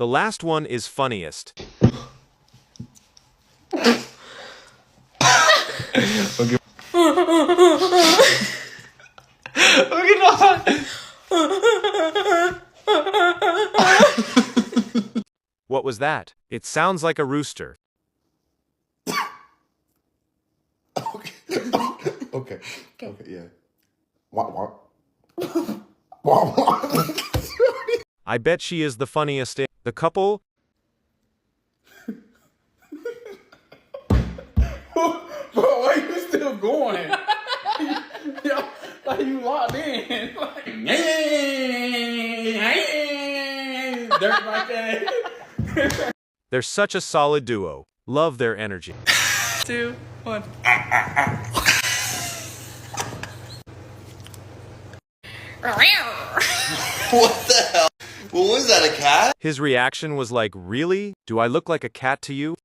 The last one is funniest. Okay. Okay, no. What was that? It sounds like a rooster. Okay. Okay. Okay. Yeah. What? What? I bet she is the funniest. The couple. Bro, why you still going? Yo, like you locked in. Like, dirt like that. They're such a solid duo. Love their energy. 2, 1. What the hell? What was that, a cat? His reaction was like, really? Do I look like a cat to you?